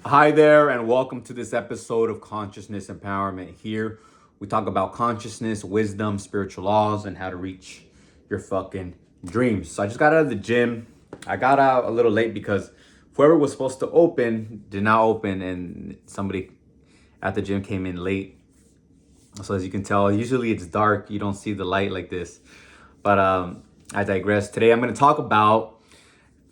Hi there, and welcome to this episode of Consciousness Empowerment. Here, we talk about consciousness, wisdom, spiritual laws, and how to reach your fucking dreams. So, I just got out of the gym. I got out a little late because whoever was supposed to open did not open, and somebody at the gym came in late. So, as you can tell, usually it's dark, you don't see the light like this. But I digress. Today, I'm going to talk about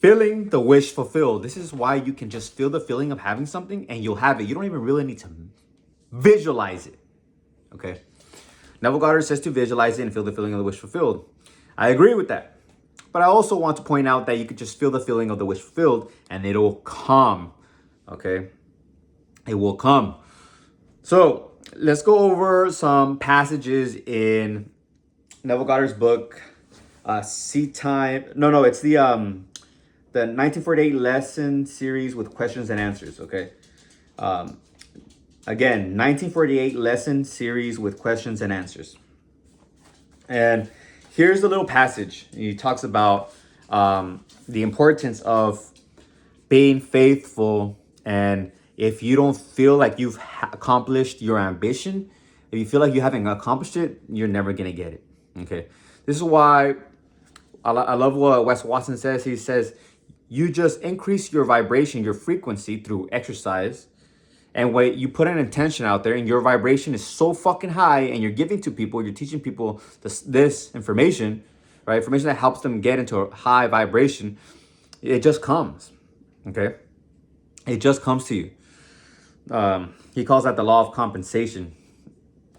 feeling the wish fulfilled. This is why you can just feel the feeling of having something and you'll have it. You don't even really need to visualize it. Okay. Neville Goddard says to visualize it and feel the feeling of the wish fulfilled. I agree with that. But I also want to point out that you could just feel the feeling of the wish fulfilled and it'll come. Okay. It will come. So let's go over some passages in Neville Goddard's book, Seed Time. No, it's the 1948 lesson series with questions and answers. Okay. Again, 1948 lesson series with questions and answers. And here's the little passage. He talks about the importance of being faithful. And if you don't feel like you've accomplished your ambition, if you feel like you haven't accomplished it, you're never going to get it. Okay. This is why I love what Wes Watson says. He says, you just increase your vibration, your frequency through exercise. And when you put an intention out there and your vibration is so fucking high and you're giving to people, you're teaching people this information, right? Information that helps them get into a high vibration. It just comes, okay? It just comes to you. He calls that the law of compensation.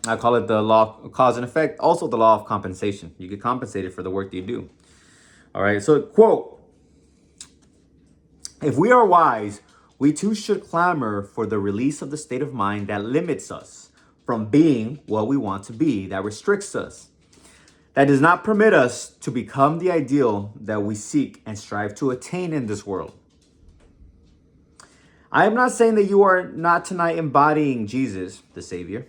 I call it the law of cause and effect. Also the law of compensation. You get compensated for the work that you do. All right, so quote, if we are wise, we too should clamor for the release of the state of mind that limits us from being what we want to be, that restricts us, that does not permit us to become the ideal that we seek and strive to attain in this world. I am not saying that you are not tonight embodying Jesus, the Savior.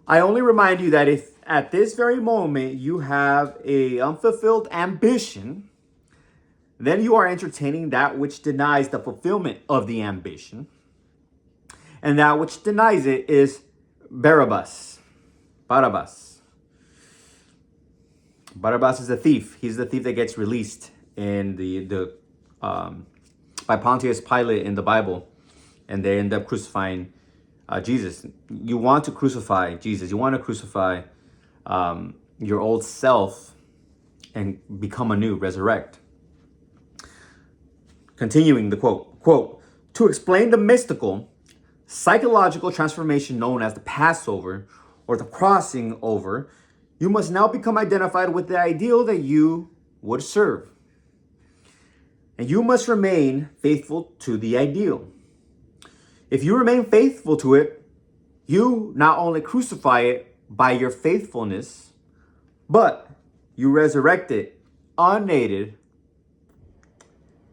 I only remind you that if at this very moment you have an unfulfilled ambition, then you are entertaining that which denies the fulfillment of the ambition. And that which denies it is Barabbas. Barabbas. Barabbas is a thief. He's the thief that gets released in by Pontius Pilate in the Bible. And they end up crucifying Jesus. You want to crucify Jesus. You want to crucify your old self and become anew, resurrect. Continuing the quote, to explain the mystical, psychological transformation known as the Passover or the crossing over, you must now become identified with the ideal that you would serve. And you must remain faithful to the ideal. If you remain faithful to it, you not only crucify it by your faithfulness, but you resurrect it unaided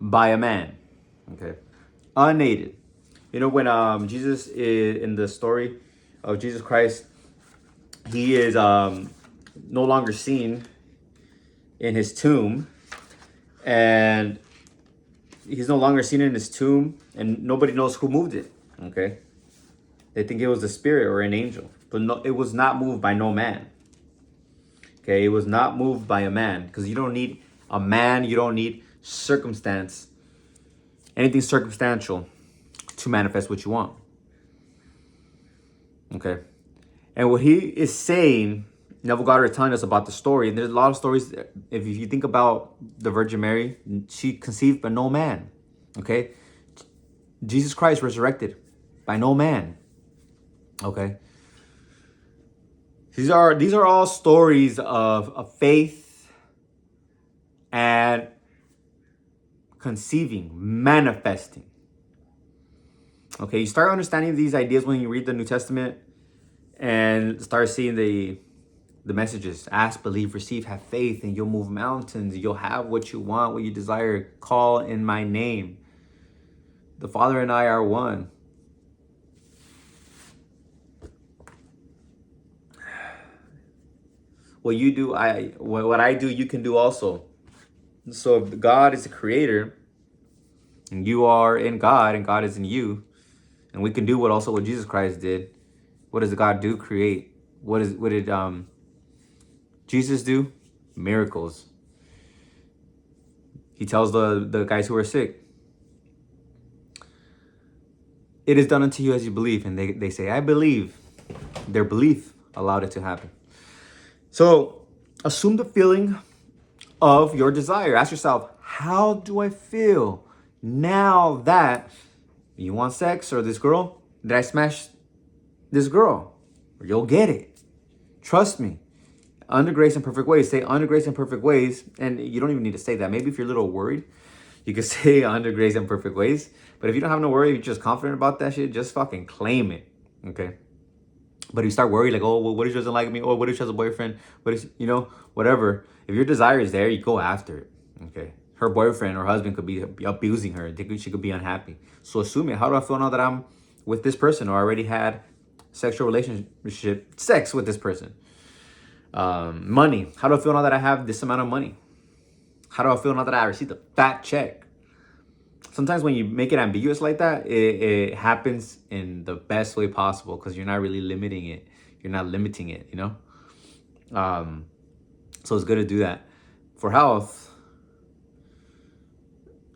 by a man. Okay, unaided. You know, when Jesus is in the story of Jesus Christ, he is no longer seen in his tomb, and he's no longer seen in his tomb, and nobody knows who moved it. Okay, they think it was a spirit or an angel, but no, it was not moved by no man. Okay, it was not moved by a man, because you don't need a man, you don't need circumstance, anything circumstantial to manifest what you want. Okay. And what he is saying, Neville Goddard is telling us about the story, and there's a lot of stories. If you think about the Virgin Mary, she conceived by no man. Okay. Jesus Christ resurrected by no man. Okay. These are all stories of faith and conceiving, manifesting. Okay, you start understanding these ideas when you read the New Testament and start seeing the messages. Ask, believe, receive, have faith, and you'll move mountains. You'll have what you want, what you desire. Call in my name. The Father and I are one. What you do, what I do, you can do also. So if God is the creator and you are in God and God is in you, And we can do what Jesus Christ did. What does God do? Create. What did Jesus do? Miracles. He tells the guys who are sick, it is done unto you as you believe. And they say, I believe. Their belief allowed it to happen. So assume the feeling of your desire. Ask yourself, how do I feel now that you want sex or this girl? Did I smash this girl? Or you'll get it. Trust me. Under grace and perfect ways. Say under grace and perfect ways. And you don't even need to say that. Maybe if you're a little worried, you could say under grace and perfect ways. But if you don't have no worry, you're just confident about that shit, just fucking claim it. Okay? But if you start worrying, like, oh, well, what if she doesn't like me? Oh, what if she has a boyfriend? What if, whatever. If your desire is there, you go after it. Okay? Her boyfriend or husband could be abusing her. She could be unhappy. So assume it. How do I feel now that I'm with this person or already had sex with this person? Money. How do I feel now that I have this amount of money? How do I feel now that I received a fat check? Sometimes when you make it ambiguous like that, it happens in the best way possible because you're not really limiting it. You're not limiting it, So it's good to do that. For health,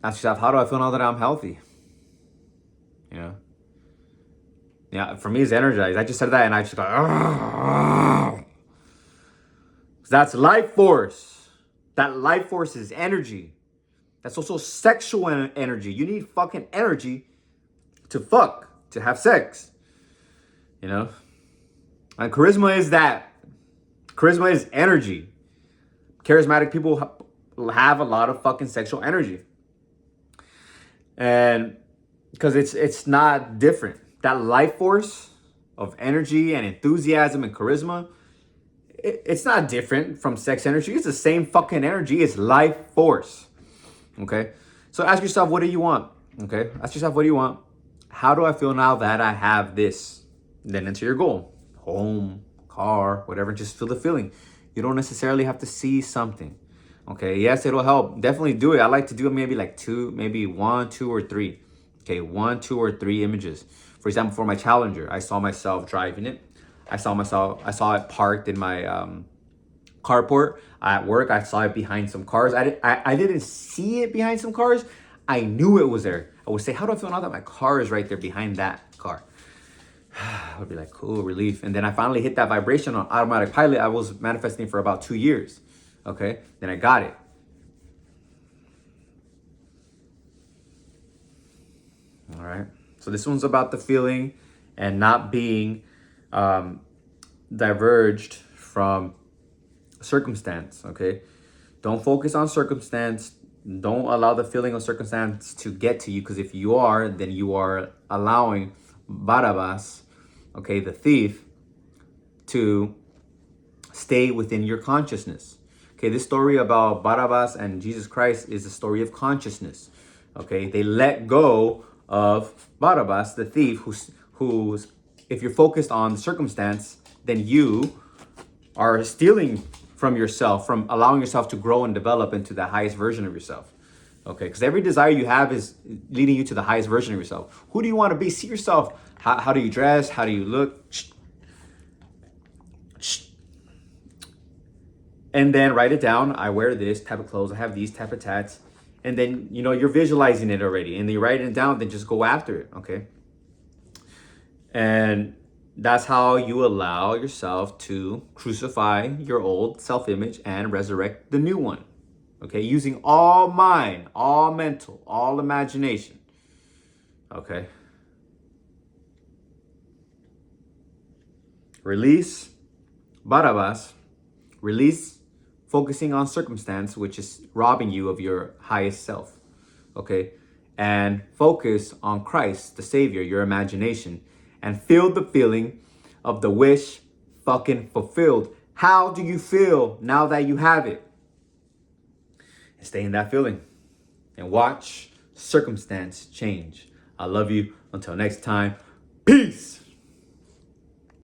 ask yourself, how do I feel now that I'm healthy? Yeah, for me, it's energized. I just said that and I just go, oh. That's life force. That life force is energy. That's also sexual energy. You need fucking energy to fuck, to have sex. And charisma is that. Charisma is energy. Charismatic people have a lot of fucking sexual energy. And because it's not different. That life force of energy and enthusiasm and charisma, it's not different from sex energy. It's the same fucking energy. It's life force. Okay? So ask yourself, what do you want? Okay? Ask yourself, what do you want? How do I feel now that I have this? Then enter your goal. Home, car, whatever. Just feel the feeling. You don't necessarily have to see something. Okay? Yes, it'll help. Definitely do it. I like to do it maybe like maybe 1, 2, or 3. Okay? 1, 2, or 3 images. For example, for my Challenger, I saw myself driving it. I saw it parked in my carport at work. I saw it behind some cars. I didn't see it behind some cars. I knew it was there. I would say, how do I feel now that my car is right there behind that car? I would be like, cool, relief. And then I finally hit that vibration on automatic pilot. I was manifesting for about 2 years. Okay, then I got it. All right. So this one's about the feeling and not being diverged from circumstance. Okay, don't focus on circumstance. Don't allow the feeling of circumstance to get to you, because if you are, then you are allowing Barabbas, okay, the thief, to stay within your consciousness. Okay, this story about Barabbas and Jesus Christ is a story of consciousness. Okay, they let go of Barabbas, the thief, who's if you're focused on the circumstance, then you are stealing from yourself, from allowing yourself to grow and develop into the highest version of yourself. Okay, because every desire you have is leading you to the highest version of yourself. Who do you want to be? See yourself. How do you dress? How do you look? And then write it down. I wear this type of clothes. I have these type of tats. And then, you're visualizing it already. And then you write it down, then just go after it, okay? And that's how you allow yourself to crucify your old self-image and resurrect the new one, okay? Using all mind, all mental, all imagination, okay? Release Barabbas. Release focusing on circumstance, which is robbing you of your highest self, okay? And focus on Christ, the Savior, your imagination, and feel the feeling of the wish fucking fulfilled. How do you feel now that you have it? And stay in that feeling and watch circumstance change. I love you. Until next time, peace.